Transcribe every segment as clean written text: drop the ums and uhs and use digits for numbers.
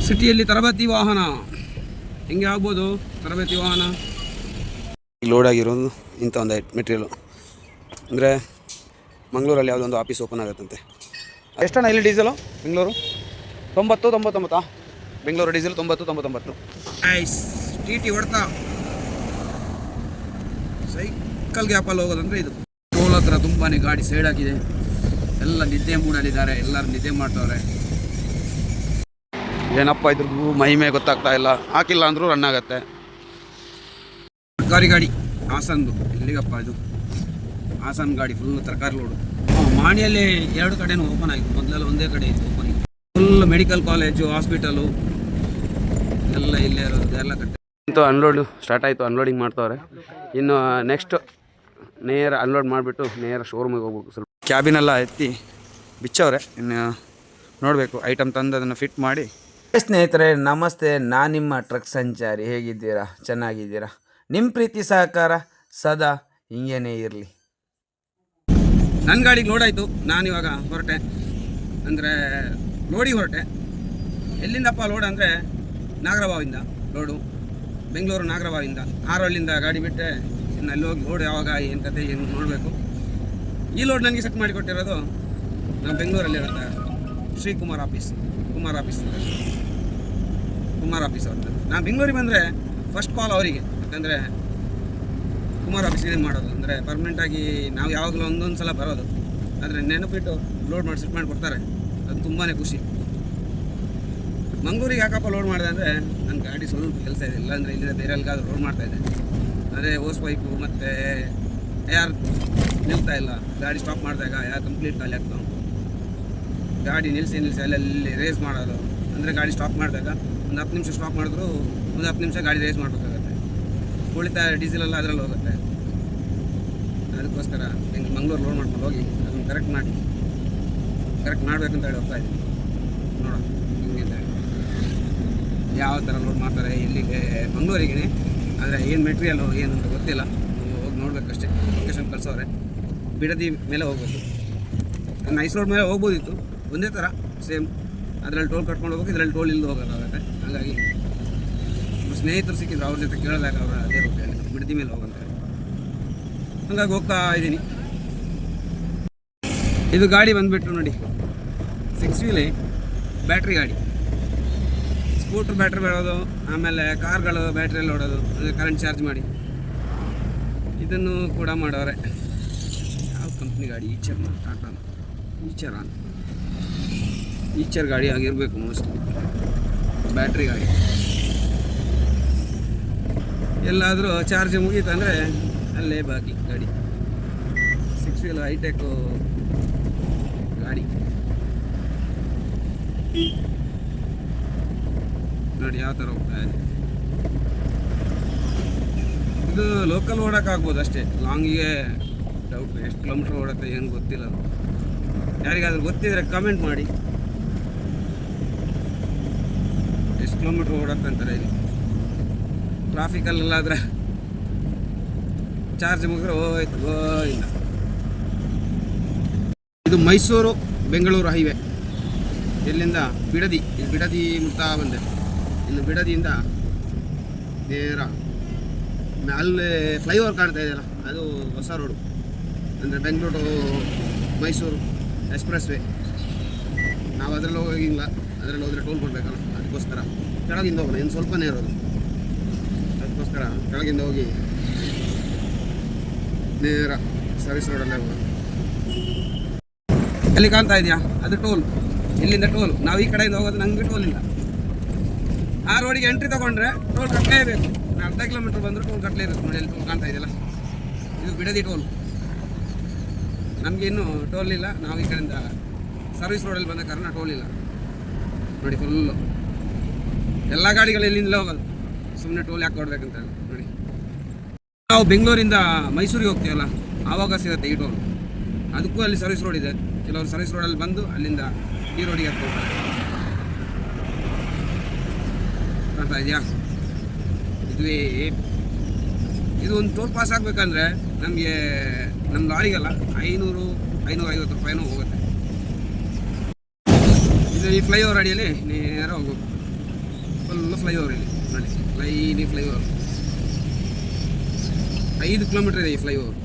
ಸಿಟಿಯಲ್ಲಿ ತರಬೇತಿ ವಾಹನ ಹೆಂಗೆ ಆಗ್ಬೋದು? ತರಬೇತಿ ವಾಹನ ಲೋಡ್ ಆಗಿರೋದು ಇಂಥ ಒಂದು ಮೆಟೀರಿಯಲು ಅಂದರೆ ಮಂಗಳೂರಲ್ಲಿ ಯಾವುದೊಂದು ಆಫೀಸ್ ಓಪನ್ ಆಗುತ್ತಂತೆ. ಎಷ್ಟಣ್ಣ ಇಲ್ಲಿ diesel? Bengaluru 90-99. Bengaluru diesel 90-99. T T ಹೊಡ್ತಾ ಸೈಕಲ್ ಗ್ಯಾಪಲ್ಲಿ ಹೋಗೋದಂದರೆ ಇದು. ಟೋಲ್ ಹತ್ರ ತುಂಬಾ ಗಾಡಿ ಸೈಡ್ ಹಾಕಿದೆ. ಎಲ್ಲ ನಿದ್ದೆ ಮೂಡಲಿದ್ದಾರೆ, ಎಲ್ಲರೂ ನಿದ್ದೆ ಮಾಡ್ತವ್ರೆ. ಏನಪ್ಪ ಇದ್ರದ್ದು ಮಹಿಮೆ ಗೊತ್ತಾಗ್ತಾ ಇಲ್ಲ. ಹಾಕಿಲ್ಲ ಅಂದರೂ ರನ್ ಆಗುತ್ತೆ. ತರಕಾರಿ ಗಾಡಿ ಹಾಸನ್ದು. ಎಲ್ಲಿಗಪ್ಪ ಇದು? ಹಾಸನ್ ಗಾಡಿ ಫುಲ್ ತರಕಾರಿ ಲೋಡು. ಮಾಣಿಯಲ್ಲಿ 2 ಕಡೆನೂ ಓಪನ್ ಆಯಿತು. ಮೊದಲೆಲ್ಲ ಒಂದೇ ಕಡೆ ಇತ್ತು open. Full medical college, hospital ಎಲ್ಲ ಇಲ್ಲೇ ಇರೋದು. ಎಲ್ಲ ಕಟ್ಟೆ ಇಂತು ಅನ್ಲೋಡು ಸ್ಟಾರ್ಟ್ ಆಯಿತು. ಅನ್ಲೋಡಿಂಗ್ ಮಾಡ್ತವ್ರೆ. ಇನ್ನು ನೆಕ್ಸ್ಟ್ ನೇರ ಅನ್ಲೋಡ್ ಮಾಡಿಬಿಟ್ಟು ನೇರ ಶೋರೂಮಿಗೆ ಹೋಗ್ಬೇಕು. ಸ್ವಲ್ಪ ಕ್ಯಾಬಿನೆಲ್ಲ ಎತ್ತಿ ಬಿಚ್ಚವ್ರೆ. ಇನ್ನು ನೋಡಬೇಕು ಐಟಮ್ ತಂದು ಅದನ್ನು ಫಿಟ್ ಮಾಡಿ. ಸ್ನೇಹಿತರೆ ನಮಸ್ತೆ, ನಾನು ನಿಮ್ಮ ಟ್ರಕ್ ಸಂಚಾರಿ. ಹೇಗಿದ್ದೀರಾ? ಚೆನ್ನಾಗಿದ್ದೀರಾ? ನಿಮ್ಮ ಪ್ರೀತಿ ಸಹಕಾರ ಸದಾ ಹಿಂಗೇನೇ ಇರಲಿ. ನನ್ನ ಗಾಡಿಗೆ ಲೋಡ್ ಆಯಿತು. ನಾನಿವಾಗ ಹೊರಟೆ, ಅಂದರೆ ಲೋಡಿಗೆ ಹೊರಟೆ. ಎಲ್ಲಿಂದಪ್ಪ ಲೋಡ್ ಅಂದರೆ ನಾಗರಬಾವಿಂದ ಲೋಡು. ಬೆಂಗಳೂರು ನಾಗರಬಾವಿಂದ 6 ಹಳ್ಳಿಯಿಂದ ಗಾಡಿ ಬಿಟ್ಟೆ. ಇನ್ನು ಅಲ್ಲಿ ಹೋಗಿ ಲೋಡ್ ಯಾವಾಗ ಏನು ಕತೆ ಏನು ನೋಡಬೇಕು. ಈ ಲೋಡ್ ನನಗೆ ಸೆಟ್ ಮಾಡಿಕೊಟ್ಟಿರೋದು ನಾನು ಬೆಂಗಳೂರಲ್ಲಿರುತ್ತೆ ಶ್ರೀಕುಮಾರ್ ಆಫೀಸ್. ಕುಮಾರ್ ಆಫೀಸ್ ಅವ್ರದ್ದು. ನಾನು ಬೆಂಗಳೂರಿಗೆ ಬಂದರೆ ಫಸ್ಟ್ ಕಾಲ್ ಅವರಿಗೆ. ಯಾಕಂದರೆ ಕುಮಾರ್ ಆಫೀಸಿಗೆ ಮಾಡೋದು ಅಂದರೆ ಪರ್ಮನೆಂಟಾಗಿ ನಾವು ಯಾವಾಗಲೂ ಒಂದೊಂದು ಸಲ ಬರೋದು. ಆದರೆ ನೆನಪಿಟ್ಟು ಲೋಡ್ ಮಾಡಿ ಸೆಟ್ ಮಾಡಿ ಕೊಡ್ತಾರೆ. ಅದು ತುಂಬಾ ಖುಷಿ. ಮಂಗಳೂರಿಗೆ ಯಾಕಪ್ಪ ಲೋಡ್ ಮಾಡಿದೆ ಅಂದರೆ ನನ್ನ ಗಾಡಿ ಸ್ವಲ್ಪ ಕೆಲಸ ಇದೆ. ಇಲ್ಲಾಂದರೆ ಇಲ್ಲಿಂದ ಬೇರೆ ಎಲ್ಲಿಗಾದ್ರೂ ಲೋಡ್ ಮಾಡ್ತಾಯಿದ್ದೆ. ಅದೇ ಓಸ್ ಪೈಪು ಮತ್ತು ಯಾರು ನಿಲ್ತಾ ಇಲ್ಲ. ಗಾಡಿ ಸ್ಟಾಪ್ ಮಾಡಿದಾಗ ಯಾರು ಕಂಪ್ಲೀಟ್ ಖಾಲಿ ಆಗ್ತಾವೆ. ಗಾಡಿ ನಿಲ್ಲಿಸಿ ಅಲ್ಲಲ್ಲಿ ರೇಸ್ ಮಾಡೋದು. ಅಂದರೆ ಗಾಡಿ ಸ್ಟಾಪ್ ಮಾಡಿದಾಗ ಒಂದು 10 ನಿಮಿಷ ಸ್ಟಾಪ್ ಮಾಡಿದ್ರು ಒಂದು 10 ನಿಮಿಷ ಗಾಡಿ ರೇಸ್ ಮಾಡಬೇಕಾಗತ್ತೆ. ಉಳಿತಾಯ ಡೀಸೆಲೆಲ್ಲ ಅದರಲ್ಲಿ ಹೋಗುತ್ತೆ. ಅದಕ್ಕೋಸ್ಕರ ಹಿಂಗೆ ಮಂಗಳೂರು ಲೋಡ್ ಮಾಡ್ಕೊಂಡು ಹೋಗಿ ಅದನ್ನು ಕರೆಕ್ಟ್ ಮಾಡಬೇಕಂತ ಹೇಳಿ ಹೋಗ್ತಾ ಇದ್ದೀನಿ. ನೋಡೋಣ ಹಿಂಗೆ ಅಂತ ಹೇಳಿ ಯಾವ ಥರ ಲೋಡ್ ಮಾಡ್ತಾರೆ ಎಲ್ಲಿಗೆ. ಮಂಗಳೂರಿಗೆ ಆದರೆ ಏನು ಮೆಟೀರಿಯಲ್ಲು ಏನು ಅಂತ ಗೊತ್ತಿಲ್ಲ. ಹೋಗಿ ನೋಡಬೇಕಷ್ಟೇ. ಲೊಕೇಶನ್ ಕಳಿಸೋರೆ. ಬಿಡದಿ ಮೇಲೆ ಹೋಗ್ಬೇಕು. ನೈಸ್ ರೋಡ್ ಮೇಲೆ ಹೋಗ್ಬೋದಿತ್ತು. ಒಂದೇ ಥರ ಸೇಮ್. ಅದರಲ್ಲಿ ಟೋಲ್ ಕಟ್ಕೊಂಡು ಹೋಗ್ಬೇಕು, ಇದರಲ್ಲಿ ಟೋಲ್ ಇಲ್ಲದೆ ಹೋಗೋಕ್ಕಾಗತ್ತೆ. ಹಾಗಾಗಿ ಸ್ನೇಹಿತರು ಸಿಕ್ಕಿದ್ರು, ಅವ್ರ ಜೊತೆ ಕೇಳಿದಾಗ ಅವರು ಅದೇ ರೂಟ್ ಹೇಳಿ ಬಿಡದಿ ಮೇಲೆ ಹೋಗಂತ ಹೇಳಿ ಹಾಗಾಗಿ ಹೋಗ್ತಾ ಇದ್ದೀನಿ. ಇದು ಗಾಡಿ ಬಂದುಬಿಟ್ಟು ನೋಡಿ 6 ವೀಲ್ ಬ್ಯಾಟ್ರಿ ಗಾಡಿ. ಸ್ಕೂಟ್ರ್ ಬ್ಯಾಟ್ರಿ ಬೇಡೋದು, ಆಮೇಲೆ ಕಾರ್ಗಳು ಬ್ಯಾಟ್ರಿಯಲ್ಲಿ ಓಡೋದು, ಅಂದರೆ ಕರೆಂಟ್ ಚಾರ್ಜ್ ಮಾಡಿ. ಇದನ್ನು ಕೂಡ ಮಾಡೋರೆ. ಯಾವ ಕಂಪ್ನಿ ಗಾಡಿ? ಈಚರ್ ಗಾಡಿ ಆಗಿರಬೇಕು ಮೋಸ್ಟ್ಲಿ. ಬ್ಯಾಟ್ರಿ ಗಾಡಿ. ಎಲ್ಲಾದರೂ ಚಾರ್ಜ್ ಮುಗೀತಂದರೆ ಅಲ್ಲೇ ಬಾಕಿ ಗಾಡಿ. 6 ವೀಲ್ ಹೈಟೆಕ್ಕು ಗಾಡಿ ನೋಡಿ ಯಾವ ಥರ ಹೋಗ್ತಾ ಇದೆ. ಇದು ಲೋಕಲ್ ಓಡೋಕ್ಕಾಗ್ಬೋದು ಅಷ್ಟೇ. ಲಾಂಗಿಗೆ ಡೌಟ್. ಎಷ್ಟು ಕಿಲೋಮೀಟ್ರ್ ಓಡುತ್ತೆ ಏನು ಗೊತ್ತಿಲ್ಲ. ಯಾರಿಗಾದ್ರೂ ಗೊತ್ತಿದ್ರೆ ಕಮೆಂಟ್ ಮಾಡಿ. ಎಷ್ಟು ಕಿಲೋಮೀಟ್ರ್ ಓಡತ್ತೆ ಅಂತಾರೆ ಇಲ್ಲಿ. ಟ್ರಾಫಿಕಲ್ಲೆಲ್ಲಾದರೆ ಚಾರ್ಜ್ ಮುಗಿದ್ರೆ ಹೋಯ್ತು ಇಲ್ಲ. ಇದು ಮೈಸೂರು ಬೆಂಗಳೂರು ಹೈವೇ. ಇಲ್ಲಿಂದ ಬಿಡದಿ ಮುಟ್ತಾ ಬಂದೆ. ಇನ್ನು ಬಿಡದಿಯಿಂದ ನೇರ ಅಲ್ಲಿ ಫ್ಲೈಓವರ್ ಕಾಣ್ತಾ ಇದೆಯಲ್ಲ, ಅದು ಹೊಸ ರೋಡು. ಅಂದರೆ ಬೆಂಗಳೂರು ಮೈಸೂರು ಎಕ್ಸ್ಪ್ರೆಸ್ ವೇ. ನಾವು ಅದರಲ್ಲಿ ಹೋಗಿಲ್ಲ. ಅದರಲ್ಲಿ ಹೋದರೆ ಟೋಲ್ ಕೊಡಬೇಕಲ್ಲ. ಅದಕ್ಕೋಸ್ಕರ ಕೆಳಗಿಂದ ಹೋಗೋಣ. ಇನ್ನು ಸ್ವಲ್ಪನೇ ಇರೋದು. ಅದಕ್ಕೋಸ್ಕರ ಕೆಳಗಿಂದ ಹೋಗಿ ನೇರ ಸರ್ವಿಸ್ ರೋಡಲ್ಲೇ ಹೋಗೋಣ. ಅಲ್ಲಿ ಕಾಣ್ತಾ ಇದೆಯಾ? ಅದು ಟೋಲ್. ಇಲ್ಲಿಂದ ಟೋಲ್. ನಾವು ಈ ಕಡೆಯಿಂದ ಹೋಗೋದು, ನನಗೆ ಟೋಲ್ ಇಲ್ಲ. ಆ ರೋಡಿಗೆ ಎಂಟ್ರಿ ತೊಗೊಂಡ್ರೆ ಟೋಲ್ ಕಟ್ಟಲೇಬೇಕು. ಅರ್ಧ ಕಿಲೋಮೀಟ್ರ್ ಬಂದರೂ ಟೋಲ್ ಕಟ್ಟಲೇ ಇರುತ್ತೆ. ನೋಡಿ ಅಲ್ಲಿ ಟೋಲ್ ಕಾಣ್ತಾ ಇದೆಯಲ್ಲ, ಇದು ಬಿಡದಿ ಟೋಲ್. ನಮಗೆ ಇನ್ನೂ ಟೋಲ್ ಇಲ್ಲ. ನಾವು ಈ ಕಡೆಯಿಂದ ಸರ್ವಿಸ್ ರೋಡಲ್ಲಿ ಬಂದ ಕಾರಣ ಟೋಲ್ ಇಲ್ಲ. ನೋಡಿ ಫುಲ್ಲು ಎಲ್ಲ ಗಾಡಿಗಳು ಇಲ್ಲಿಂದಲೇ ಹೋಗೋದು. ಸುಮ್ಮನೆ ಟೋಲ್ ಯಾಕೆ ಕೊಡ್ಬೇಕಂತ ಹೇಳಿ ನೋಡಿ. ನಾವು ಬೆಂಗಳೂರಿಂದ ಮೈಸೂರಿಗೆ ಹೋಗ್ತೀವಲ್ಲ, ಆವಾಗ ಸಿಗುತ್ತೆ ಈ ಟೋಲ್. ಅದಕ್ಕೂ ಅಲ್ಲಿ ಸರ್ವಿಸ್ ರೋಡ್ ಇದೆ. ಕೆಲವರು ಸರ್ವಿಸ್ ರೋಡಲ್ಲಿ ಬಂದು ಅಲ್ಲಿಂದ ಈ ರೋಡಿಗೆ ಹತ್ಕೊಳ್ತಾರೆ. ಕಾಣ್ತಾ ಇದೆಯಾ? ಇದುವೇ ಇದು ಒಂದು ಟೋಲ್ ಪಾಸ್ ಆಗಬೇಕಂದ್ರೆ ನಮಗೆ ನಮ್ಮ ಲಾರಿಗೆಲ್ಲ 500-550 ರೂಪಾಯಿನೂ ಹೋಗುತ್ತೆ. ಇದು ಈ ಫ್ಲೈಓವರ್ ಅಡಿಯಲ್ಲಿ ನೇರ ಹೋಗ್ಬೇಕು. ಫುಲ್ಲು ಫ್ಲೈಓವರ್ ಇಲ್ಲಿ ನೋಡಿ, ಲೈನಿ ಫ್ಲೈಓವರ್ 5 ಕಿಲೋಮೀಟರ್ ಇದೆ ಈ ಫ್ಲೈಓವರ್.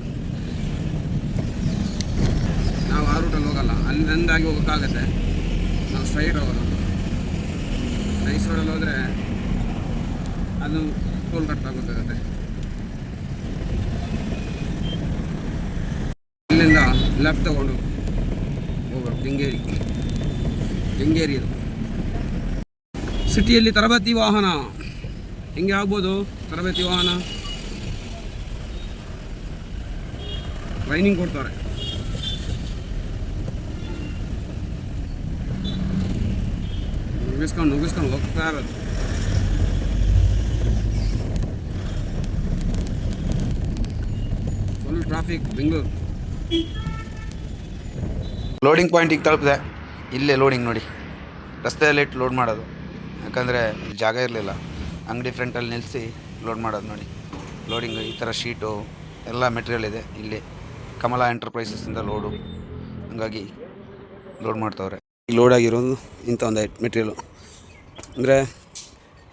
ನಾವು ಆ ರೂಟಲ್ಲಿ ಹೋಗಲ್ಲ, ಅಲ್ಲಿ ನಂದಾಗಿ ಹೋಗೋಕ್ಕಾಗತ್ತೆ. ನಾವು ಸ್ಟ್ರೈಟ್ ಹೋಗೋದು. ನೈಸ್ ರೋಡಲ್ಲಿ ಹೋದರೆ ಅದು ಟೋಲ್ ಕಟ್ ಆಗೋಕ್ಕಾಗತ್ತೆ. ಇಲ್ಲಿಂದ ಲೆಫ್ಟ್ ತಗೊಂಡು ಹೋಗೋದು ಕೆಂಗೇರಿ ಇದು. ಸಿಟಿಯಲ್ಲಿ ತರಬೇತಿ ವಾಹನ ಹೆಂಗೆ ಆಗ್ಬೋದು? ತರಬೇತಿ ವಾಹನ ಟ್ರೈನಿಂಗ್ ಕೊಡ್ತಾರೆ. ನುಗ್ಗಿಸ್ಕೊಂಡು ಹೋಗ್ತಾ ಇರೋದು. Full traffic Bengaluru. ಲೋಡಿಂಗ್ ಪಾಯಿಂಟಿಗೆ ತಲುಪಿದೆ. ಇಲ್ಲೇ ಲೋಡಿಂಗ್ ನೋಡಿ, ರಸ್ತೆಯಲ್ಲಿ ಇಟ್ಟು ಲೋಡ್ ಮಾಡೋದು. ಯಾಕಂದರೆ ಜಾಗ ಇರಲಿಲ್ಲ, ಅಂಗಡಿ ಫ್ರಂಟಲ್ಲಿ ನಿಲ್ಲಿಸಿ ಲೋಡ್ ಮಾಡೋದು ನೋಡಿ. ಲೋಡಿಂಗ್ ಈ ಥರ ಶೀಟು ಎಲ್ಲ ಮೆಟೀರಿಯಲ್ ಇದೆ ಇಲ್ಲಿ. ಕಮಲಾ ಎಂಟರ್ಪ್ರೈಸಸ್ಸಿಂದ ಲೋಡು, ಹಂಗಾಗಿ ಲೋಡ್ ಮಾಡ್ತವ್ರೆ. ಈಗ ಲೋಡ್ ಆಗಿರೋದು ಇಂಥ ಒಂದು ಮೆಟೀರಿಯಲು. ಅಂದರೆ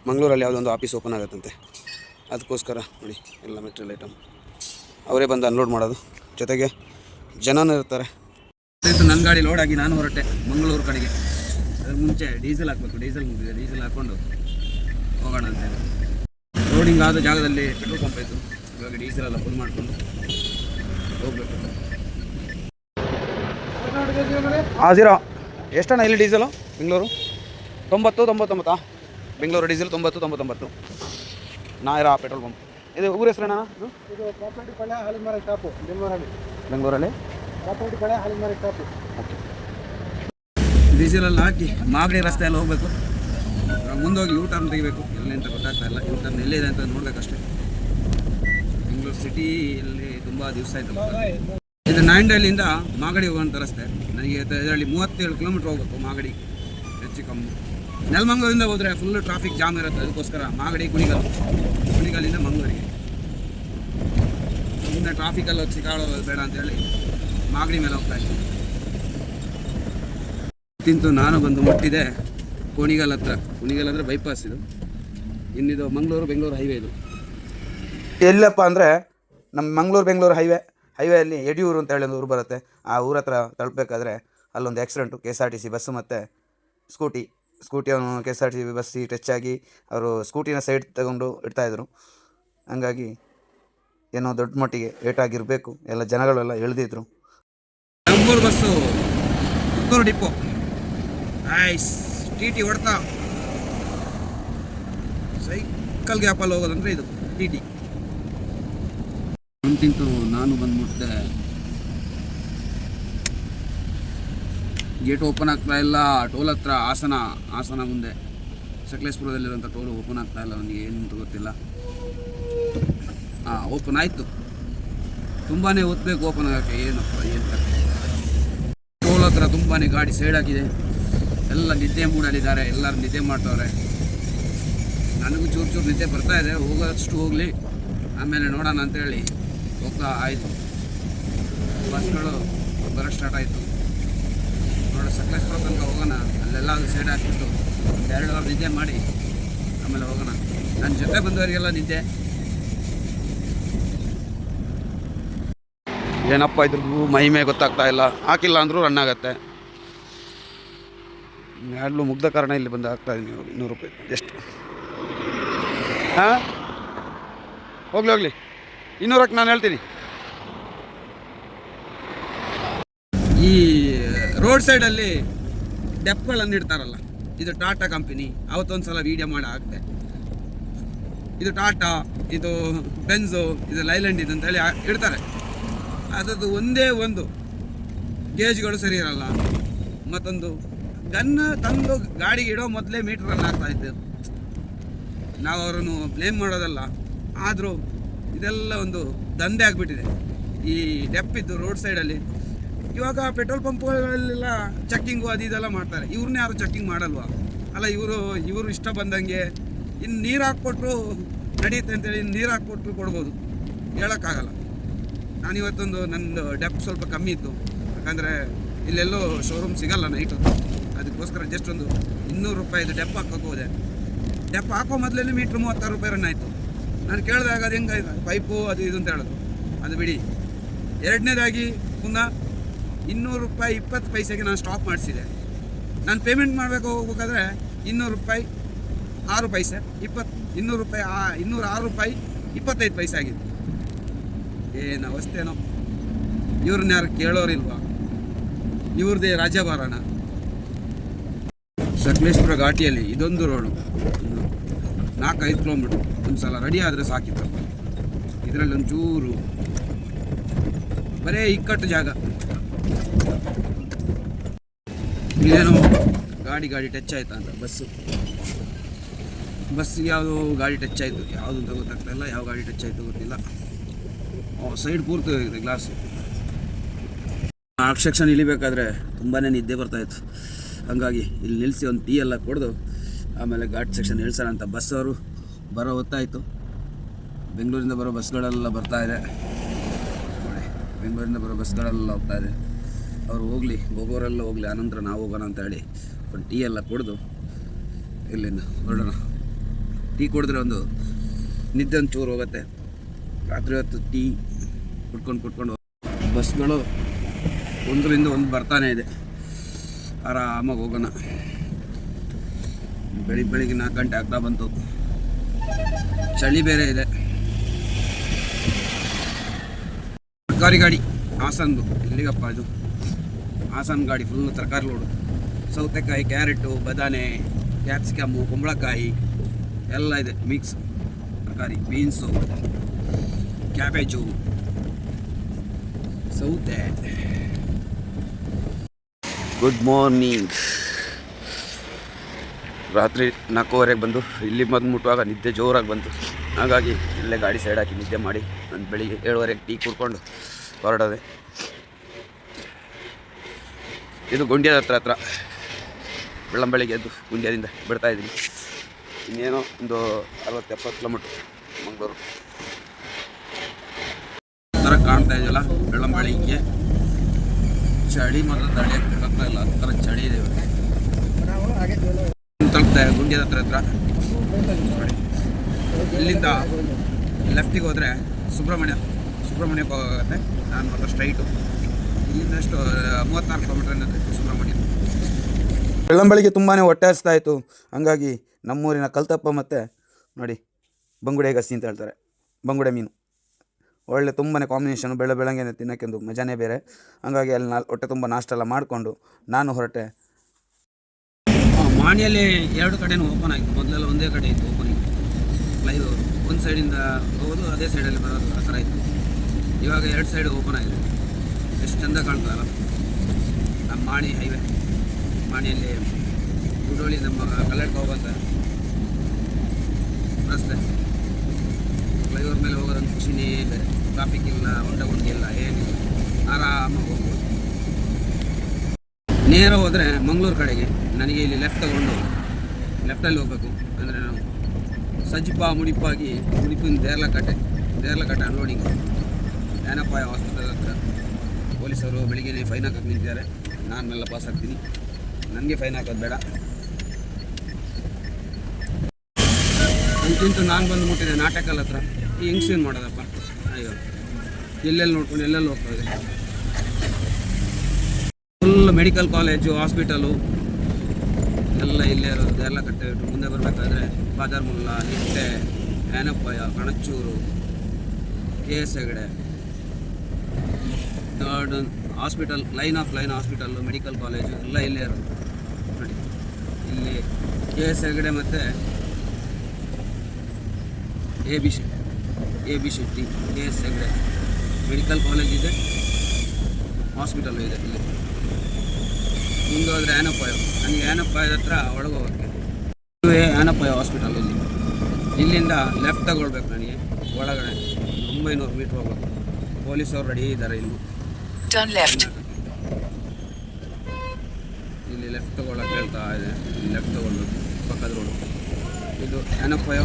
ಮಂಗಳೂರಲ್ಲಿ ಯಾವುದೊಂದು ಆಫೀಸ್ ಓಪನ್ ಆಗುತ್ತಂತೆ, ಅದಕ್ಕೋಸ್ಕರ ನೋಡಿ ಎಲ್ಲ ಮೆಟೀರಿಯಲ್ ಐಟಮ್ ಅವರೇ ಬಂದು ಅನ್ಲೋಡ್ ಮಾಡೋದು. ಜೊತೆಗೆ ಜನನೂ ಇರ್ತಾರೆ. ನನ್ನ ಗಾಡಿ ಲೋಡ್ ಆಗಿ ನಾನು ಹೊರಟೆ ಮಂಗಳೂರು ಕಡೆಗೆ. ಅದ್ರ ಮುಂಚೆ ಡೀಸೆಲ್ ಹಾಕಬೇಕು. ಡೀಸೆಲ್ ಮುಗಿದಿದೆ, ಡೀಸೆಲ್ ಹಾಕ್ಕೊಂಡು ಹೋಗೋಣ ಅಂತೇಳಿ. ಲೋಡಿಂಗ್ ಆದ ಜಾಗದಲ್ಲಿ ಪೆಟ್ರೋಲ್ ಪಂಪ್ ಆಯಿತು. ಇವಾಗ ಡೀಸೆಲ್ ಎಲ್ಲ ಫುಲ್ ಮಾಡಿಕೊಂಡು ಹೋಗ್ಬೇಕು. ಹಾಂ ಎಷ್ಟಣ್ಣ ಇಲ್ಲಿ diesel? Bengaluru 90-99. Bengaluru diesel 90-99. Nayara petrol pump. ಇದು ಊರ ಹೆಸರೇನ? ಬೆಂಗಳೂರಲ್ಲಿ ಡೀಸೆಲೆಲ್ಲ ಹಾಕಿ ಮಾಗಡಿ ರಸ್ತೆಯಲ್ಲಿ ಹೋಗ್ಬೇಕು. ಮುಂದೆ ಹೋಗಿ ಯೂ ಟರ್ನ್ ತೆಗಿಬೇಕು. ಎಲ್ಲಿ ಅಂತ ಗೊತ್ತಾಗ್ತಾ ಇಲ್ಲ. ಯೂ ಟರ್ನ್ ಎಲ್ಲಿದೆ ಅಂತ ನೋಡ್ಬೇಕಷ್ಟೇ. ಬೆಂಗಳೂರು ಸಿಟಿಯಲ್ಲಿ ತುಂಬ ದಿವಸ ಆಯಿತು. ಇದು ನಾಯಂಡಹಳ್ಳಿಯಿಂದ ಮಾಗಡಿ ಹೋಗುವಂಥ ರಸ್ತೆ. ನನಗೆ ಇದರಲ್ಲಿ 37 ಕಿಲೋಮೀಟ್ರ್ ಹೋಗ್ಬೇಕು ಮಾಗಡಿ, ಹೆಚ್ಚು ಕಮ್ಮಿ. ನೆಲಮಂಗಲದಿಂದ ಹೋದರೆ ಫುಲ್ಲು ಟ್ರಾಫಿಕ್ ಜಾಮ್ ಇರುತ್ತೆ. ಅದಕ್ಕೋಸ್ಕರ ಮಾಗಡಿ ಕುಣಿಗಲ್ಲಿಂದ ಮಂಗಳೂರಿಗೆ. ಸುಮ್ಮನೆ ಟ್ರಾಫಿಕಲ್ಲಿ ಹೋಗಿ ಸಿಕ್ಕಾಡೋದು ಬೇಡ ಅಂತೇಳಿ ಮಾಗಡಿ ಮೇಲೆ ಹೋಗ್ತಾ ಇದ್ದೀನಿ. ತಿಂತು ನಾನು ಬಂದು ಮುಟ್ಟಿದೆ ಕುಣಿಗಲ್ ಹತ್ರ. ಕುಣಿಗಲ್ ಅಂದರೆ ಬೈಪಾಸ್ ಇದು. ಇನ್ನಿದು ಬೆಂಗಳೂರು ಹೈವೇ ಇದು. ಎಲ್ಲಪ್ಪ ಅಂದರೆ ನಮ್ಮ ಬೆಂಗಳೂರು ಹೈವೇಯಲ್ಲಿ ಯಡಿಯೂರು ಅಂತ ಹೇಳಿ ಒಂದು ಊರು ಬರುತ್ತೆ. ಆ ಊರ ಹತ್ರ ತಲುಪಬೇಕಾದ್ರೆ ಅಲ್ಲೊಂದು ಆಕ್ಸಿಡೆಂಟು. KSRTC ಬಸ್ಸು ಮತ್ತು ಸ್ಕೂಟಿ ಅವನು KSRTC ಬಸ್ ಸೀಟ್ ಹೆಚ್ಚಾಗಿ ಅವರು ಸ್ಕೂಟಿನ ಸೈಡ್ ತಗೊಂಡು ಇಡ್ತಾಯಿದ್ರು. ಹಂಗಾಗಿ ಏನೋ ದೊಡ್ಡ ಮಟ್ಟಿಗೆ ಏಟಾಗಿರಬೇಕು. ಎಲ್ಲ ಜನಗಳೆಲ್ಲ ಎಳೆದಿದ್ರು. ನಮ್ಮೂರು ಬಸ್ಸು ಪುತ್ತೂರು ಡಿಪೋ TT ಹೊಡ್ತಾ ಸೈಕಲ್ ಗ್ಯಾಪಲ್ಲಿ ಹೋಗೋದಂದ್ರೆ ಇದು TT. ಅಂತಿಂತು ನಾನು ಬಂದ್ಬಿಟ್ಟೆ. ಗೇಟ್ ಓಪನ್ ಆಗ್ತಾ ಇಲ್ಲ. ಟೋಲ್ ಹತ್ರ ಹಾಸನ ಮುಂದೆ ಸಕಲೇಶ್ಪುರದಲ್ಲಿರುವಂಥ ಟೋಲ್ ಓಪನ್ ಆಗ್ತಾ ಇಲ್ಲ. ನನಗೆ ಏನು ಅಂತ ಗೊತ್ತಿಲ್ಲ. ಓಪನ್ ಆಯಿತು. ತುಂಬಾ ಒತ್ತಬೇಕು ಓಪನ್ ಆಗೋಕ್ಕೆ. ಏನಪ್ಪ ಏನು ಟೋಲ್ ಹತ್ರ ತುಂಬಾ ಗಾಡಿ ಸೈಡ್ ಹಾಕಿದೆ. ಎಲ್ಲ ನಿದ್ದೆ ಮೂಡಲಿದ್ದಾರೆ. ಎಲ್ಲರೂ ನಿದ್ದೆ ಮಾಡ್ತವ್ರೆ. ನನಗೂ ಚೂರು ನಿದ್ದೆ ಬರ್ತಾ ಇದೆ. ಹೋಗೋಷ್ಟು ಹೋಗಲಿ, ಆಮೇಲೆ ನೋಡೋಣ ಅಂತೇಳಿ ಹೋಗ್ತಾ ಆಯಿತು. ಬಸ್ಗಳು ಬರೋಕ್ಕೆ ಸ್ಟಾರ್ಟ್ ಆಯಿತು. ನೋಡಿ ಸಕಲೇಶ್ಪುರ ತನಕ ಹೋಗೋಣ. ಅಲ್ಲೆಲ್ಲ ಸೈಡ್ ಹಾಕಿಬಿಟ್ಟು 2 ಅವರ್ ನಿದ್ದೆ ಮಾಡಿ ಆಮೇಲೆ ಹೋಗೋಣ. ನನ್ನ ಜೊತೆ ಬಂದವರಿಗೆಲ್ಲ ನಿದ್ದೆ. ಏನಪ್ಪ ಇದ್ರದ್ದು ಮಹಿಮೆ ಗೊತ್ತಾಗ್ತಾ ಇಲ್ಲ. ಹಾಕಿಲ್ಲ ಅಂದರೂ ರನ್ ಆಗುತ್ತೆ. ಹ್ಯಾಂಡ್ಲು ಮುಗ್ದ ಕಾರಣ ಇಲ್ಲಿ ಬಂದು ಹಾಕ್ತಾಯಿದ್ದೀನಿ. 200 ರೂಪಾಯಿ ಎಷ್ಟು? ಹಾಂ ಹೋಗಲಿ 200ಕ್ಕೆ ನಾನು ಹೇಳ್ತೀನಿ. ಈ ರೋಡ್ ಸೈಡಲ್ಲಿ ಡೆಪ್ಗಳನ್ನು ಇಡ್ತಾರಲ್ಲ, ಇದು ಟಾಟಾ ಕಂಪನಿ. ಅವತ್ತೊಂದು ಸಲ ವೀಡಿಯೋ ಮಾಡಿ ಹಾಕ್ತೆ. ಇದು ಟಾಟಾ, ಇದು ಬೆನ್ಸು, ಇದು ಲೈಲ್ಯಾಂಡ್ ಇದು ಅಂತೇಳಿ ಇಡ್ತಾರೆ. ಅದರದ್ದು ಒಂದೇ ಒಂದು ಗೇಜ್ಗಳು ಸರಿ ಇರಲ್ಲ. ಮತ್ತೊಂದು ಗನ್ನ ತಂದು ಗಾಡಿಗೆ ಇಡೋ ಮೊದಲೇ ಮೀಟ್ರ್ ರನ್ ಆಗ್ತಾ ಇತ್ತು. ನಾವು ಅವರನ್ನು ಬ್ಲೇಮ್ ಮಾಡೋದಲ್ಲ, ಆದರೂ ಇದೆಲ್ಲ ಒಂದು ದಂಧೆ ಆಗಿಬಿಟ್ಟಿದೆ ಈ ಡೆಪ್ಪಿದ್ದು ರೋಡ್ ಸೈಡಲ್ಲಿ. ಇವಾಗ ಪೆಟ್ರೋಲ್ ಪಂಪ್ಗಳಲ್ಲೆಲ್ಲ ಚೆಕ್ಕಿಂಗು ಅದು ಇದೆಲ್ಲ ಮಾಡ್ತಾರೆ. ಇವ್ರನ್ನೇ ಯಾರು ಚೆಕ್ಕಿಂಗ್ ಮಾಡಲ್ವಾ? ಅಲ್ಲ, ಇವರು ಇಷ್ಟ ಬಂದಂಗೆ ಇನ್ನು ನೀರು ಹಾಕ್ಕೊಟ್ರು ನಡೆಯುತ್ತೆ ಅಂತೇಳಿ ನೀರು ಹಾಕ್ಕೊಟ್ರು ಕೊಡ್ಬೋದು, ಹೇಳೋಕ್ಕಾಗಲ್ಲ. ನಾನಿವತ್ತೊಂದು ನಂದು ಡೆಪ್ ಸ್ವಲ್ಪ ಕಮ್ಮಿ ಇತ್ತು. ಯಾಕಂದರೆ ಇಲ್ಲೆಲ್ಲೋ ಶೋರೂಮ್ ಸಿಗಲ್ಲ ನೈಟು. ಅದಕ್ಕೋಸ್ಕರ ಜಸ್ಟ್ ಒಂದು 200 ರೂಪಾಯಿದು ಡೆಪ್ ಹಾಕೋಕೆ ಹೋದೆ. ಡೆಪ್ ಹಾಕೋ ಮೊದಲೇ ಮೀಟ್ರ್ 36 ರೂಪಾಯಿ ರನ್ ಆಯಿತು. ನಾನು ಕೇಳಿದಾಗ ಅದು ಹೆಂಗೆ ಪೈಪು ಅದು ಇದು ಅಂತ ಹೇಳಿದ್ರು. ಅದು ಬಿಡಿ. ಎರಡನೇದಾಗಿ ಪುನಃ 200 ರೂಪಾಯಿ 20 ಪೈಸೆಗೆ ನಾನು ಸ್ಟಾಪ್ ಮಾಡಿಸಿದೆ. ನಾನು ಪೇಮೆಂಟ್ ಮಾಡಬೇಕು ಹೋಗ್ಬೇಕಾದ್ರೆ 200 ರೂಪಾಯಿ 6 ಪೈಸೆ 200 ರೂಪಾಯಿ 206 ರೂಪಾಯಿ 25 ಪೈಸೆ ಆಗಿದೆ. ಏನು ಅವಸ್ಥೆನೋ. ಇವ್ರನ್ನ ಯಾರು ಕೇಳೋರಿಲ್ವಾ? ಇವ್ರದ್ದೇ ರಾಜಭಾರಣ. ಸಕಲೇಶ್ಪುರ ಘಾಟಿಯಲ್ಲಿ ಇದೊಂದು ರೋಡು 4-5 ಕಿಲೋಮೀಟ್ರ್ ಒಂದು ಸಲ ರೆಡಿ ಆದರೆ ಸಾಕಿತ್ತಪ್ಪ. ಇದರಲ್ಲಿ ಒಂಚೂರು ಬರೇ ಇಕ್ಕಟ್ಟು ಜಾಗ. ಇಲ್ಲೇನೋ ಗಾಡಿ ಟಚ್ ಆಯ್ತಾ ಅಂತ ಬಸ್ಸಿಗೆ ಯಾವುದು ಗಾಡಿ ಟಚ್ ಆಯಿತು, ಯಾವುದು ಅಂತ ಗೊತ್ತಾಗ್ತಾ ಇಲ್ಲ. ಯಾವ ಗಾಡಿ ಟಚ್ ಆಯಿತು ಗೊತ್ತಿಲ್ಲ. ಸೈಡ್ ಪೂರ್ತಿ ಹೋಗಿದೆ ಗ್ಲಾಸು. ಆರ್ಕ್ ಸೆಕ್ಷನ್ ಇಳಿಬೇಕಾದ್ರೆ ತುಂಬಾ ನಿದ್ದೆ ಬರ್ತಾಯಿತ್ತು. ಹಾಗಾಗಿ ಇಲ್ಲಿ ನಿಲ್ಲಿಸಿ ಒಂದು ಟೀ ಎಲ್ಲ ಕುಡಿದು ಆಮೇಲೆ ಘಾಟ್ ಸೆಕ್ಷನ್ ಇಳಿಸೋಣ ಅಂತ ಬಸ್ಸವರು ಬರೋ ಹೊತ್ತಾಯಿತು. ಬೆಂಗಳೂರಿಂದ ಬರೋ ಬಸ್ಗಳೆಲ್ಲ ಬರ್ತಾಯಿದೆ ನೋಡಿ. ಬೆಂಗಳೂರಿಂದ ಬರೋ ಬಸ್ಗಳೆಲ್ಲ ಹೋಗ್ತಾಯಿದೆ. ಅವರು ಹೋಗೋರೆಲ್ಲ ಹೋಗಲಿ, ಆನಂತರ ನಾವು ಹೋಗೋಣ ಅಂತ ಹೇಳಿ ಒಂದು ಟೀ ಎಲ್ಲ ಕುಡಿದು ಇಲ್ಲಿಂದ ಹೊರಡೋಣ. ಟೀ ಕುಡಿದ್ರೆ ಒಂದು ನಿದ್ದೆ ಒಂದು ಚೂರು ಹೋಗುತ್ತೆ. ರಾತ್ರಿ ಹೊತ್ತು ಟೀ ಕುಟ್ಕೊಂಡು ಬಸ್ಗಳು ಒಂದರಿಂದ ಒಂದು ಬರ್ತಾನೆ ಇದೆ. ಆರಾಮಾಗಿ ಹೋಗೋಣ. ಬೆಳಿಗ್ಗೆ 4 ಗಂಟೆ ಆಗ್ತಾ ಬಂತು. ಚಳಿ ಬೇರೆ ಇದೆ. ತರಕಾರಿ ಗಾಡಿ ಹಾಸನ್ದು. ಎಲ್ಲಿಗಪ್ಪ ಇದು? ಹಾಸನ್ ಗಾಡಿ ಫುಲ್ಲು ತರಕಾರಿ ಲೋಡು. ಸೌತೆಕಾಯಿ, ಕ್ಯಾರೆಟು, ಬದಾನೆ, ಕ್ಯಾಪ್ಸಿಕಮ್ಮು, ಕುಂಬಳಕಾಯಿ ಎಲ್ಲ ಇದೆ ಮಿಕ್ಸ್ ತರಕಾರಿ. ಬೀನ್ಸು, ಕ್ಯಾಬೇಜು, ಸೌತೆ. Good morning. ರಾತ್ರಿ 4:15 ಬಂದು ಇಲ್ಲಿ ಮುಟ್ಟುವಾಗ ನಿದ್ದೆ ಜೋರಾಗಿ ಬಂತು. ಹಾಗಾಗಿ ಇಲ್ಲೇ ಗಾಡಿ ಸೈಡ್ ಹಾಕಿ ನಿದ್ದೆ ಮಾಡಿ ನಾನು ಬೆಳಿಗ್ಗೆ 7:30 ಟೀ ಕುಡ್ಕೊಂಡು ಹೊರಡೋದೆ. ಇದು ಗುಂಡ್ಯದ ಹತ್ರ ಬೆಳ್ಳಂಬೆಳಿಗ್ಗೆ ಎದ್ದು ಗುಂಡ್ಯದಿಂದ ಬಿಡ್ತಾಯಿದ್ದೀನಿ. ಇನ್ನೇನೋ ಒಂದು 60-70 ಕಿಲೋಮೀಟ್ರ್ ಮಂಗಳೂರು ಥರ ಕಾಣ್ತಾ ಇದೆಯಲ್ಲ. ಬೆಳ್ಳಂಬೆಳಿಗ್ಗೆ ಚಳಿ ಮಾತ್ರ ತಡೆಯೋಕ್ಕಾಗ್ತಾ ಇಲ್ಲ, ಆ ಥರ ಚಳಿ ಇದೆ. ತಲುಪ್ತಾ ಗುಂಡ್ಯದ ಹತ್ರ ನೋಡಿ. ಇಲ್ಲಿಂದ ಲೆಫ್ಟಿಗೆ ಹೋದರೆ ಸುಬ್ರಹ್ಮಣ್ಯಕ್ಕೆ ಹೋಗುತ್ತೆ. ನಾನು ಮಾತ್ರ ಸ್ಟ್ರೈಟು. ಇಲ್ಲಿಂದ ಎಷ್ಟು 34 ಕಿಲೋಮೀಟ್ರ್ ಅನ್ನೋದು ಸುಬ್ರಹ್ಮಣ್ಯ. ಬೆಳ್ಳಂಬೆಳಿಗ್ಗೆ ತುಂಬಾ ಹೊಟ್ಟೆ ಹಸ್ತಾ ಇತ್ತು. ಹಂಗಾಗಿ ನಮ್ಮೂರಿನ ಕಲ್ತಪ್ಪ ಮತ್ತು ನೋಡಿ ಬಂಗುಡೆ ಗಸಿ ಅಂತ ಹೇಳ್ತಾರೆ, ಬಂಗುಡೆ ಮೀನು ಒಳ್ಳೆ ತುಂಬಾ ಕಾಂಬಿನೇಷನು. ಬೆಳಗ್ಗೆ ತಿನ್ನೋಕ್ಕೆಂದು ಮಜಾನೇ ಬೇರೆ. ಹಂಗಾಗಿ ಅಲ್ಲಿ ಹೊಟ್ಟೆ ತುಂಬ ನಾಷ್ಟ ಎಲ್ಲ ಮಾಡಿಕೊಂಡು ನಾನು ಹೊರಟೆ. ಮಾಣಿಯಲ್ಲಿ 2 ಕಡೆನೂ ಓಪನ್ ಆಯಿತು. ಮೊದಲೆಲ್ಲ ಒಂದೇ ಕಡೆ ಇತ್ತು ಓಪನಿಂಗ್. ಫ್ಲೈಓವರ್ ಒಂದು ಸೈಡಿಂದ ಹೋಗೋದು, ಅದೇ ಸೈಡಲ್ಲಿ ಬರೋದು, ಆ ಥರ ಇತ್ತು. ಇವಾಗ 2 ಸೈಡ್ ಓಪನ್ ಆಗಿದೆ. ಎಷ್ಟು ಚೆಂದ ಕಾಣ್ತದಲ್ಲ ನಮ್ಮ ಮಾಣಿ ಹೈವೇ. ಮಾಣಿಯಲ್ಲಿ ಗುಡೋಳಿ ನಮ್ಮ ಕಲ್ಲಡ್ಕ ಹೋಗೋಂಥ ರಸ್ತೆ. ಫ್ಲೈಓವರ್ ಮೇಲೆ ಹೋಗೋದಂತ ಖುಷಿನೇ ಬೇರೆ. ಟ್ರಾಫಿಕ್ ಇಲ್ಲ, ಹೊಂಡ ಇಲ್ಲ, ಏನಿಲ್ಲ, ಆರಾಮಾಗಿ ಹೋಗ್ಬೋದು. ನೇರ ಹೋದರೆ ಮಂಗಳೂರು ಕಡೆಗೆ ನನಗೆ ಇಲ್ಲಿ ಲೆಫ್ಟ್ ತಗೊಂಡು ಲೆಫ್ಟಲ್ಲಿ ಹೋಗಬೇಕು. ಅಂದರೆ ನಾವು ಮುಡಿಪಾಗಿ ಮುಡಿಪಿನ ದೇರ್ಲಕಟ್ಟೆ ಅನ್ಲೋಡಿಂಗ್ ಜ್ಞಾನಪಾಯ ಹಾಸ್ಪಿಟಲ್ ಹತ್ರ ಪೊಲೀಸರು ಬೆಳಿಗ್ಗೆ ಫೈನ್ ಹಾಕಕ್ಕೆ ನಿಂತಿದ್ದಾರೆ. ನಾನು ಮೆಲ್ಲ ಪಾಸ್ ಆಗ್ತೀನಿ. ನನಗೆ ಫೈನ್ ಹಾಕೋದು ಬೇಡ ಅಂತಿಂತು ನಾನು ಬಂದು ಮುಟ್ಟಿದೆ ನಾಟಕಲ್ ಹತ್ರ. ಈ ಹೆಂಗ್ಸೇನು ಮಾಡೋದಪ್ಪ? ಅಯ್ಯೋ, ಎಲ್ಲೆಲ್ಲಿ ನೋಡ್ಕೊಂಡು ಎಲ್ಲೆಲ್ಲಿ ಹೋಗ್ತಾಯಿದೆ. ಫುಲ್ ಮೆಡಿಕಲ್ ಕಾಲೇಜು, ಹಾಸ್ಪಿಟಲು ಎಲ್ಲ ಇಲ್ಲೇ ಇರೋದು. ದೇರ್ಲಕಟ್ಟೆ ಬಿಟ್ಟು ಮುಂದೆ ಬರಬೇಕಾದ್ರೆ ಬಾದಾರ್ಮುಲ್ಲ, Nitte, Yenepoya, Kanachur, KS Hegde, third hospital, line hospital, medical college ಎಲ್ಲ ಇಲ್ಲೇ ಇರೋದು ನೋಡಿ. ಇಲ್ಲಿ KS ಹೆಗಡೆ ಮತ್ತು AB Shetty, KS Hegde medical college ಇದೆ, ಹಾಸ್ಪಿಟಲ್ಲು ಇದೆ. ಇಲ್ಲಿ ಮುಂದೆ ಹೋದರೆ ಆನಪಾಯ. ನನಗೆ ಆನಪಾಯದ ಹತ್ರ ಒಳಗೆ ಹೋಗೋಕ್ಕೆ ಆನಪಾಯ ಹಾಸ್ಪಿಟಲ್. ಇಲ್ಲಿಂದ ಲೆಫ್ಟ್ ತಗೊಳ್ಬೇಕು ನನಗೆ. ಒಳಗಡೆ 900 ಮೀಟ್ರ್ ಹೋಗ್ಬೇಕು. ಪೊಲೀಸವ್ರು ರೆಡಿ ಇದ್ದಾರೆ. ಇಲ್ಲಿ ಲೆಫ್ಟ್ ತಗೊಳ್ಳೋಕೆ ಹೇಳ್ತಾ ಇದೆ. ಇಲ್ಲಿ ಲೆಫ್ಟ್ ತಗೊಳ್ಬೇಕು, ಪಕ್ಕದ ರೋಡು. ಇದು ಆನಪಾಯ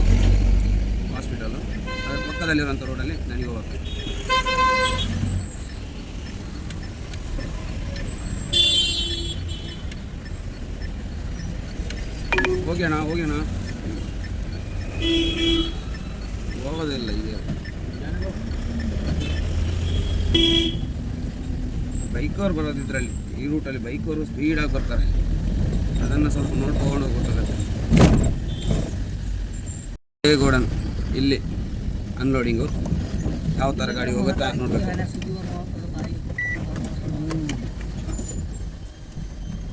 ಹಾಸ್ಪಿಟಲು. ಅದರ ಪಕ್ಕದಲ್ಲಿರೋಂಥ ರೋಡಲ್ಲಿ ನನಗೆ ಹೋಗ್ಬೇಕು. ಹೋಗ್ಯೋಣ. ಹೋಗೋದಿಲ್ಲ ಇದೆ. ಬೈಕವ್ರು ಬರೋದು ಇದರಲ್ಲಿ, ಈ ರೂಟಲ್ಲಿ ಬೈಕವರು ಸ್ಪೀಡಾಗಿ ಬರ್ತಾರೆ, ಅದನ್ನು ಸ್ವಲ್ಪ ನೋಡ್ಕೊಂಡು ಹೋಗ್ಬೇಕಾಗತ್ತೆ. ಗೋಡನ್ ಇಲ್ಲಿ ಅನ್ಲೋಡಿಂಗು ಯಾವ ಥರ ಗಾಡಿ ಹೋಗುತ್ತಾ ನೋಡ್ಬೇಕು.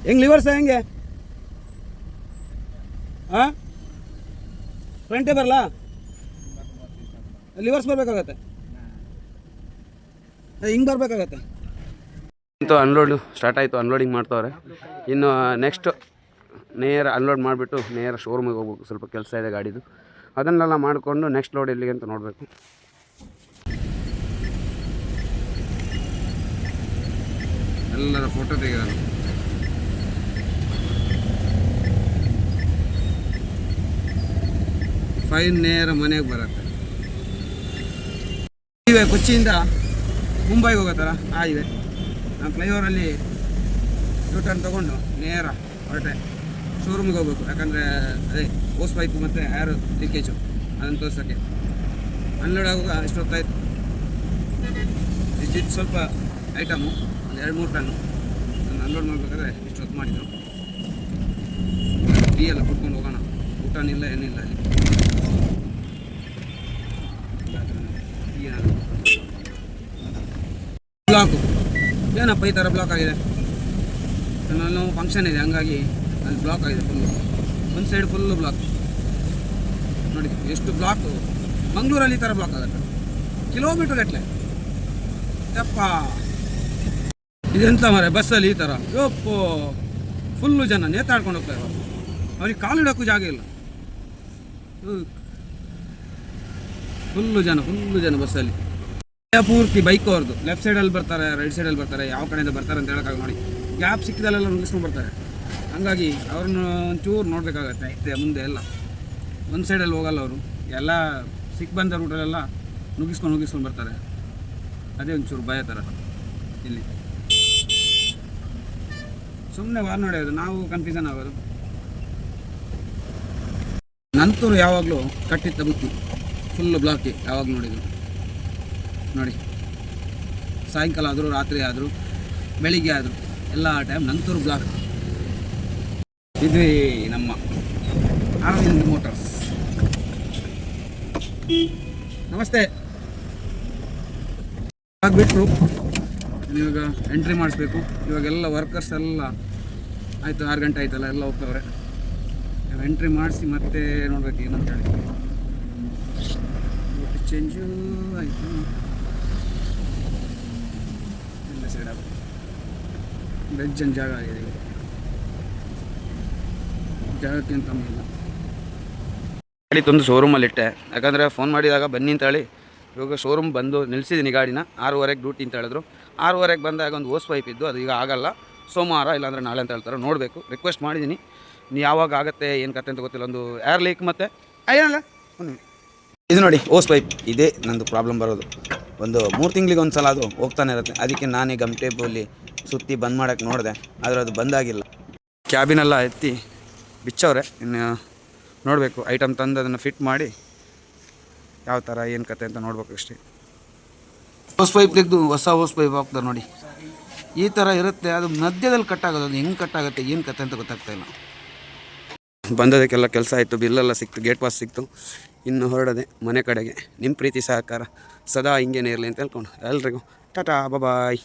ಹೆಂಗೆ ಲಿವರ್ಸ ಹೆಂಗೆ ಹಾಂ ಫ್ರಂಟೇ ಬರಲ್ಲ, ಲಿವರ್ಸ್ ಬರಬೇಕಾಗತ್ತೆ, ಹಿಂಗೆ ಬರಬೇಕಾಗತ್ತೆ. ಅಂತೂ ಅನ್ಲೋಡು ಸ್ಟಾರ್ಟ್ ಆಯಿತು, ಅನ್ಲೋಡಿಂಗ್ ಮಾಡ್ತವ್ರೆ. ಇನ್ನು ನೆಕ್ಸ್ಟ್ ನೇರ ಅನ್ಲೋಡ್ ಮಾಡಿಬಿಟ್ಟು ನೇರ ಶೋರೂಮಿಗೆ ಹೋಗ್ಬೇಕು. ಸ್ವಲ್ಪ ಕೆಲಸ ಇದೆ ಗಾಡಿದು, ಅದನ್ನೆಲ್ಲ ಮಾಡಿಕೊಂಡು ನೆಕ್ಸ್ಟ್ ಲೋಡ್ ಎಲ್ಲಿಗೆ ಅಂತ ನೋಡಬೇಕು. ಎಲ್ಲರ ಫೋಟೋ ತೆಗೆಯೋದು. ಫೈನ್ ನೇರ ಮನೆಗೆ ಬರುತ್ತೆ. ಇವೆ ಕೊಚ್ಚಿಯಿಂದ ಮುಂಬೈಗೆ ಹೋಗೋತಾರ ಆ ಇವೆ. ನಾನು ಫ್ಲೈಓವರಲ್ಲಿ ಯೂ ಟರ್ನ್ ತೊಗೊಂಡು ನೇರ ಹೊರಟೆ ಶೋರೂಮಿಗೆ ಹೋಗ್ಬೇಕು. ಯಾಕಂದರೆ ಅದೇ ಓಸ್ ಪೈಪು ಮತ್ತು ಏರ್ ಲೀಕೇಜು ಅದನ್ನು ತೋರ್ಸೋಕ್ಕೆ. ಅನ್ಲೋಡ್ ಆಗುವಾಗ ಎಷ್ಟೊತ್ತಾಯ್ತು. ಇಷ್ಟಿತ್ತು ಸ್ವಲ್ಪ ಐಟಮು, ಒಂದು 2-3 ಟನ್ನು. ನಾನು ಅನ್ಲೋಡ್ ಮಾಡಬೇಕಾದ್ರೆ ಇಷ್ಟೊತ್ತು ಮಾಡಿದ್ರು. ಟೀ ಎಲ್ಲ ಕುಟ್ಕೊಂಡು ಹೋಗೋಣ, ಊಟನಿಲ್ಲ ಏನಿಲ್ಲ ಅಲ್ಲಿ. ಬ್ಲಾಕು ಏನಪ್ಪ ಈ ಥರ ಬ್ಲಾಕ್ ಆಗಿದೆ. ನಾನು ಫಂಕ್ಷನ್ ಇದೆ, ಹಂಗಾಗಿ ಅಲ್ಲಿ ಬ್ಲಾಕ್ ಆಗಿದೆ ಫುಲ್ಲು. ಒಂದು ಸೈಡ್ ಫುಲ್ಲು ಬ್ಲಾಕ್ ನೋಡಿ, ಎಷ್ಟು ಬ್ಲಾಕು. ಮಂಗಳೂರಲ್ಲಿ ಈ ಥರ ಬ್ಲಾಕ್ ಆಗುತ್ತೆ ಕಿಲೋಮೀಟ್ರ್ ಗಟ್ಟಲೆ. ಯಪ್ಪ ಇದೆಂತ ಮರೆ ಬಸ್ಸಲ್ಲಿ ಈ ಥರ ಯಪ್ಪೋ ಫುಲ್ಲು ಜನ ನೇತಾಡ್ಕೊಂಡು ಹೋಗ್ತಾರೆ. ಅವ್ರಿಗೆ ಕಾಲಿಡೋಕ್ಕೂ ಜಾಗ ಇಲ್ಲ. ಫುಲ್ಲು ಜನ ಬಸ್ಸಲ್ಲಿ. ಪೂರ್ತಿ ಬೈಕ್ ಅವ್ರದ್ದು ಲೆಫ್ಟ್ ಸೈಡಲ್ಲಿ ಬರ್ತಾರೆ, ರೈಟ್ ಸೈಡಲ್ಲಿ ಬರ್ತಾರೆ, ಯಾವ ಕಡೆಯಿಂದ ಬರ್ತಾರೆ ಅಂತ ಹೇಳೋಕ್ಕಾಗ. ನೋಡಿ ಗ್ಯಾಪ್ ಸಿಕ್ಕಿದಲ್ಲೆಲ್ಲ ನುಗ್ಗಿಸ್ಕೊಂಡು ಬರ್ತಾರೆ. ಹಂಗಾಗಿ ಅವ್ರನ್ನ ಒಂಚೂರು ನೋಡಬೇಕಾಗತ್ತೆ. ಐತೆ ಮುಂದೆ ಎಲ್ಲ ಒಂದು ಸೈಡಲ್ಲಿ ಹೋಗಲ್ಲ ಅವರು, ಎಲ್ಲ ಬಂದ ರೂಟಲ್ಲೆಲ್ಲ ನುಗ್ಗಿಸ್ಕೊಂಡು ಬರ್ತಾರೆ. ಅದೇ ಒಂಚೂರು ಭಯ ಥರ ಇಲ್ಲಿ. ಸುಮ್ಮನೆ ವಾರ್ ನೋಡೋದು, ನಾವು ಕನ್ಫ್ಯೂಷನ್ ಆಗೋದು. ನಂತರೂ ಯಾವಾಗಲೂ ಕಟ್ಟಿತ್ತ ಬುತ್ತಿ ಫುಲ್ಲು ಬ್ಲಾಕಿ ಯಾವಾಗ ನೋಡಿದ್ರು. ನೋಡಿ ಸಾಯಂಕಾಲ ಆದರೂ ರಾತ್ರಿ ಆದರೂ ಬೆಳಿಗ್ಗೆ ಆದರೂ ಎಲ್ಲ ಟೈಮ್ ನಂತೂರು ಬ್ಲಾಕ್. ಇದು ನಮ್ಮ ಅರವಿಂದ್ ಮೋಟರ್ಸ್. ನಮಸ್ತೆ. ಆಗಿಬಿಟ್ರು ಇವಾಗ ಎಂಟ್ರಿ ಮಾಡಿಸ್ಬೇಕು. ಇವಾಗೆಲ್ಲ ವರ್ಕರ್ಸ್ ಎಲ್ಲ ಆಯಿತು, 6 ಗಂಟೆ ಆಯ್ತಲ್ಲ, ಎಲ್ಲ ಹೋಗ್ತವ್ರೆ. ಎಂಟ್ರಿ ಮಾಡಿಸಿ ಮತ್ತೆ ನೋಡ್ಬೇಕು ಏನಂತ ಹೇಳಿ. ಚೇಂಜು ಆಯಿತು ಎಲ್ಲ ಸೈಡ್ ಆಗುತ್ತೆ. ಬೆಜ್ಜನ್ ಜಾಗ ಆಗಿದೆ, ಜಾಗಕ್ಕೆ ಅಂತ ಇಲ್ಲ. ಗಾಡಿ ತಂದು ಶೋರೂಮಲ್ಲಿಟ್ಟೆ, ಯಾಕಂದರೆ ಫೋನ್ ಮಾಡಿದಾಗ ಬನ್ನಿ ಅಂತ ಹೇಳಿ. ಇವಾಗ ಶೋರೂಮ್ ಬಂದು ನಿಲ್ಲಿಸಿದ್ದೀನಿ ಗಾಡಿನ. 6:15 ಡ್ಯೂಟಿ ಅಂತ ಹೇಳಿದ್ರು. 6:15 ಬಂದಾಗ ಒಂದು ಓಸ್ ಪೈಪ್ ಇದ್ದು, ಅದು ಈಗ ಆಗಲ್ಲ, ಸೋಮವಾರ ಇಲ್ಲಾಂದರೆ ನಾಳೆ ಅಂತ ಹೇಳ್ತಾರೆ. ನೋಡಬೇಕು, ರಿಕ್ವೆಸ್ಟ್ ಮಾಡಿದ್ದೀನಿ. ನೀವು ಯಾವಾಗ ಆಗುತ್ತೆ ಏನು ಕತೆ ಅಂತ ಗೊತ್ತಿಲ್ಲ. ಒಂದು ಏರ್ ಲೀಕ್ ಮತ್ತು ಏನಲ್ಲ ಇದು ನೋಡಿ ಓಸ್ ಪೈಪ್, ಇದೇ ನಂದು ಪ್ರಾಬ್ಲಮ್ ಬರೋದು. ಒಂದು 3 ತಿಂಗಳಿಗೆ ಒಂದು ಸಲ ಅದು ಹೋಗ್ತಾನೆ ಇರುತ್ತೆ. ಅದಕ್ಕೆ ನಾನೇ ಗಮ್ ಟೇಪಲ್ಲಿ ಸುತ್ತಿ ಬಂದ್ ಮಾಡೋಕ್ಕೆ ನೋಡಿದೆ, ಆದರೆ ಅದು ಬಂದಾಗಿಲ್ಲ. ಕ್ಯಾಬಿನೆಲ್ಲ ಎತ್ತಿ ಬಿಚ್ಚವ್ರೆ. ಇನ್ನು ನೋಡಬೇಕು, ಐಟಮ್ ತಂದು ಅದನ್ನು ಫಿಟ್ ಮಾಡಿ ಯಾವ ಥರ ಏನು ಕತೆ ಅಂತ ನೋಡ್ಬೇಕು ಅಷ್ಟೇ. ಓಸ್ ಪೈಪ್ ತೆಗೆದು ಹೊಸ ಓಸ್ ಪೈಪ್ ಹಾಕ್ತಾರೆ ನೋಡಿ, ಈ ಥರ ಇರುತ್ತೆ. ಅದು ಮಧ್ಯದಲ್ಲಿ ಕಟ್ಟಾಗೋದು, ಅದು ಹೆಂಗೆ ಕಟ್ಟಾಗುತ್ತೆ ಏನು ಕತೆ ಅಂತ ಗೊತ್ತಾಗ್ತಾಯಿಲ್ಲ. ಬಂದದಕ್ಕೆಲ್ಲ ಕೆಲಸ ಆಯಿತು, ಬಿಲ್ಲೆಲ್ಲ ಸಿಕ್ತು, ಗೇಟ್ ಪಾಸ್ ಸಿಕ್ತು. ಇನ್ನು ಹೊರಡದೆ ಮನೆ ಕಡೆಗೆ. ನಿಮ್ಮ ಪ್ರೀತಿ ಸಹಕಾರ ಸದಾ ಹಿಂಗೇನೇ ಇರಲಿ ಅಂತ ಹೇಳ್ಕೊಂಡು ಎಲ್ರಿಗೂ ಟಾಟಾ ಬಾಯ್.